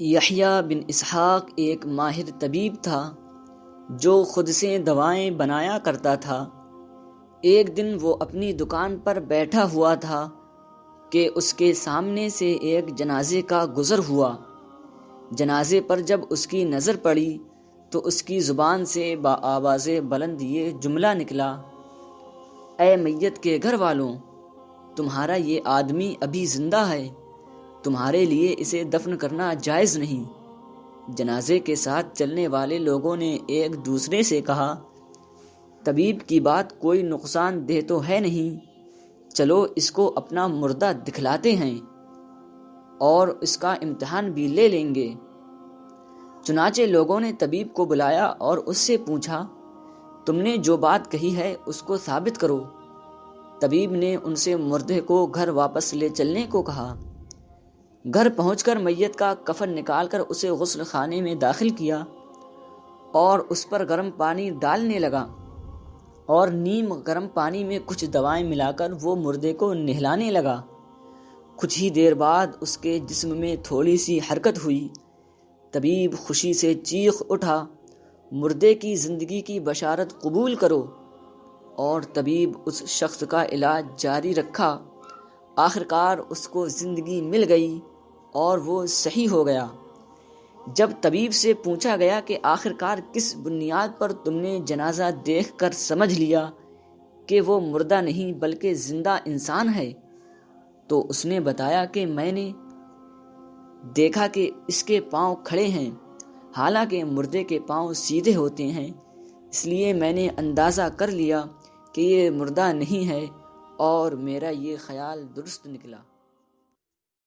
یحییٰ بن اسحاق ایک ماہر طبیب تھا جو خود سے دوائیں بنایا کرتا تھا۔ ایک دن وہ اپنی دکان پر بیٹھا ہوا تھا کہ اس کے سامنے سے ایک جنازے کا گزر ہوا۔ جنازے پر جب اس کی نظر پڑی تو اس کی زبان سے بآواز بلند یہ جملہ نکلا: اے میت کے گھر والوں، تمہارا یہ آدمی ابھی زندہ ہے، تمہارے لیے اسے دفن کرنا جائز نہیں۔ جنازے کے ساتھ چلنے والے لوگوں نے ایک دوسرے سے کہا: طبیب کی بات کوئی نقصان دہ تو ہے نہیں، چلو اس کو اپنا مردہ دکھلاتے ہیں اور اس کا امتحان بھی لے لیں گے۔ چنانچہ لوگوں نے طبیب کو بلایا اور اس سے پوچھا: تم نے جو بات کہی ہے اس کو ثابت کرو۔ طبیب نے ان سے مردے کو گھر واپس لے چلنے کو کہا۔ گھر پہنچ کر میت کا کفن نکال کر اسے غسل خانے میں داخل کیا اور اس پر گرم پانی ڈالنے لگا اور نیم گرم پانی میں کچھ دوائیں ملا کر وہ مردے کو نہلانے لگا۔ کچھ ہی دیر بعد اس کے جسم میں تھوڑی سی حرکت ہوئی۔ طبیب خوشی سے چیخ اٹھا: مردے کی زندگی کی بشارت قبول کرو۔ اور طبیب اس شخص کا علاج جاری رکھا۔ آخرکار اس کو زندگی مل گئی اور وہ صحیح ہو گیا۔ جب طبیب سے پوچھا گیا کہ آخرکار کس بنیاد پر تم نے جنازہ دیکھ کر سمجھ لیا کہ وہ مردہ نہیں بلکہ زندہ انسان ہے، تو اس نے بتایا کہ میں نے دیکھا کہ اس کے پاؤں کھڑے ہیں، حالانکہ مردے کے پاؤں سیدھے ہوتے ہیں، اس لیے میں نے اندازہ کر لیا کہ یہ مردہ نہیں ہے اور میرا یہ خیال درست نکلا۔